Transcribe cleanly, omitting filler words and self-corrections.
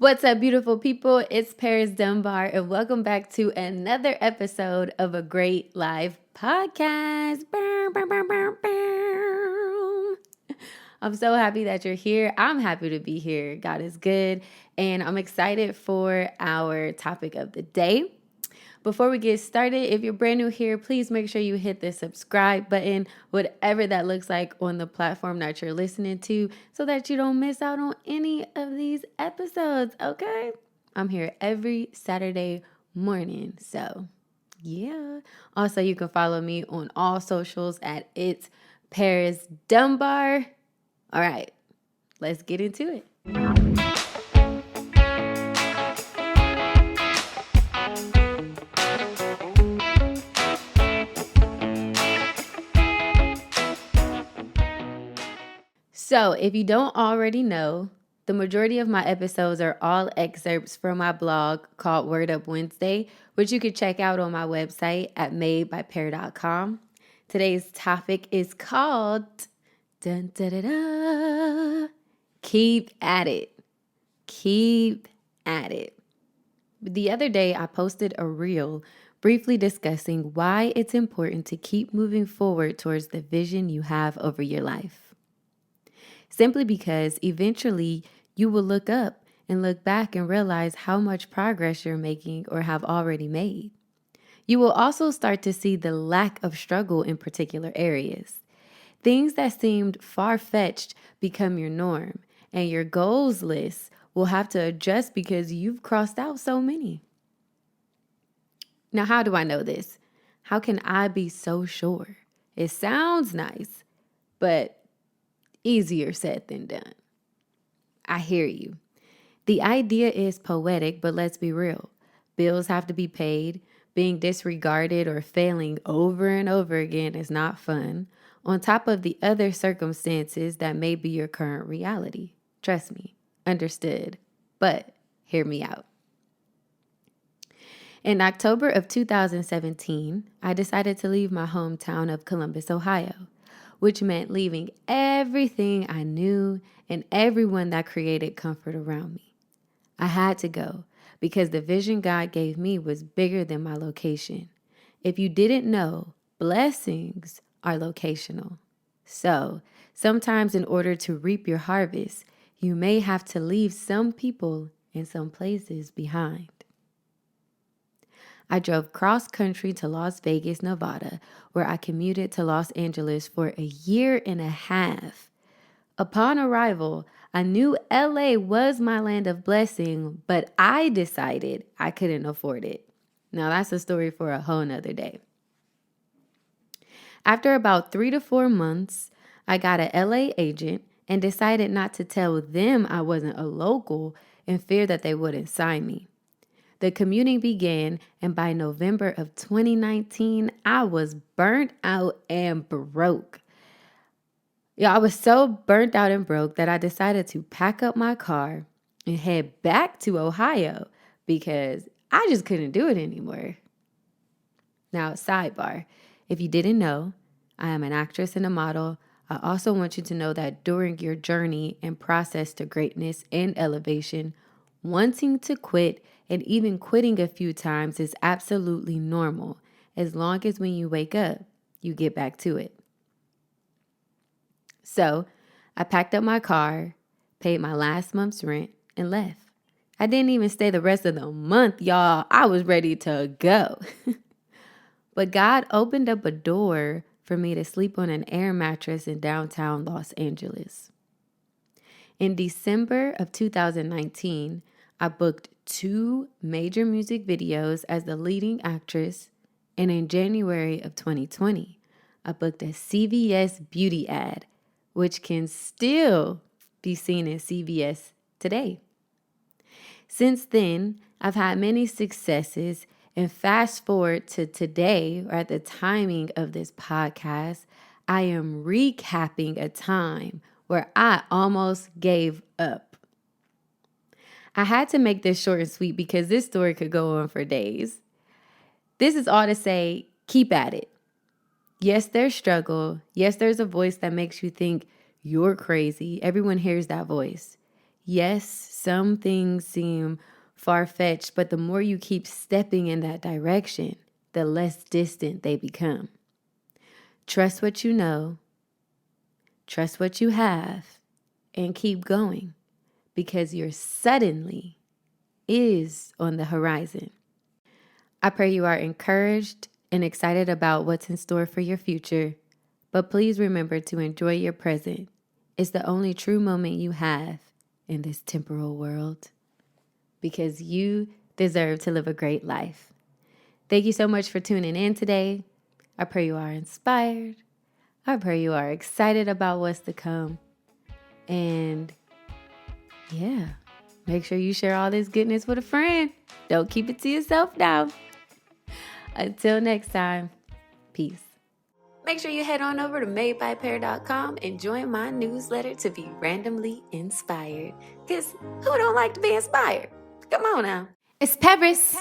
What's up, beautiful people? It's Paris Dunbar, and welcome back to another episode of a great live podcast. I'm so happy that you're here. I'm happy to be here. God is good, and I'm excited for our topic of the day. Before we get started, if you're brand new here, please make sure you hit the subscribe button, whatever that looks like on the platform that you're listening to, so that you don't miss out on any of these episodes, okay? I'm here every Saturday morning, so yeah. Also, you can follow me on all socials at It's Paris Dunbar. All right, let's get into it. So, if you don't already know, the majority of my episodes are all excerpts from my blog called Word Up Wednesday, which you can check out on my website at madebypear.com. Today's topic is called dun, da, da, da, Keep at it. Keep at it. The other day, I posted a reel briefly discussing why it's important to keep moving forward towards the vision you have over your life. Simply because eventually you will look up and look back and realize how much progress you're making or have already made. You will also start to see the lack of struggle in particular areas. Things that seemed far-fetched become your norm, and your goals list will have to adjust because you've crossed out so many. Now, how do I know this? How can I be so sure? It sounds nice, but easier said than done. I hear you. The idea is poetic, but let's be real. Bills have to be paid. Being disregarded or failing over and over again is not fun, on top of the other circumstances that may be your current reality. Trust me, understood. But hear me out. In October of 2017, I decided to leave my hometown of Columbus, Ohio, which meant leaving everything I knew and everyone that created comfort around me. I had to go because the vision God gave me was bigger than my location. If you didn't know, blessings are locational. So, sometimes in order to reap your harvest, you may have to leave some people and some places behind. I drove cross country to Las Vegas, Nevada, where I commuted to Los Angeles for a year and a half. Upon arrival, I knew LA was my land of blessing, but I decided I couldn't afford it. Now, that's a story for a whole nother day. After about 3 to 4 months, I got an LA agent and decided not to tell them I wasn't a local in fear that they wouldn't sign me. The commuting began, and by November of 2019, I was burnt out and broke. Yeah, I was so burnt out and broke that I decided to pack up my car and head back to Ohio because I just couldn't do it anymore. Now, sidebar, if you didn't know, I am an actress and a model. I also want you to know that during your journey and process to greatness and elevation, wanting to quit and even quitting a few times is absolutely normal, as long as when you wake up, you get back to it. So I packed up my car, paid my last month's rent, and left. I didn't even stay the rest of the month, y'all. I was ready to go. But God opened up a door for me to sleep on an air mattress in downtown Los Angeles. In December of 2019, I booked 2 major music videos as the leading actress, and in January of 2020, I booked a CVS beauty ad, which can still be seen in CVS today. Since then, I've had many successes, and fast forward to today, or at the timing of this podcast, I am recapping a time where I almost gave up. I had to make this short and sweet because this story could go on for days. This is all to say, keep at it. Yes, there's struggle. Yes, there's a voice that makes you think you're crazy. Everyone hears that voice. Yes, some things seem far-fetched, but the more you keep stepping in that direction, the less distant they become. Trust what you know, trust what you have, and keep going because your suddenly is on the horizon. I pray you are encouraged and excited about what's in store for your future, but please remember to enjoy your present. It's the only true moment you have in this temporal world because you deserve to live a great life. Thank you so much for tuning in today. I pray you are inspired. I pray you are excited about what's to come. And yeah, make sure you share all this goodness with a friend. Don't keep it to yourself now. Until next time, peace. Make sure you head on over to madebypear.com and join my newsletter to be randomly inspired. Because who don't like to be inspired? Come on now. It's Paris.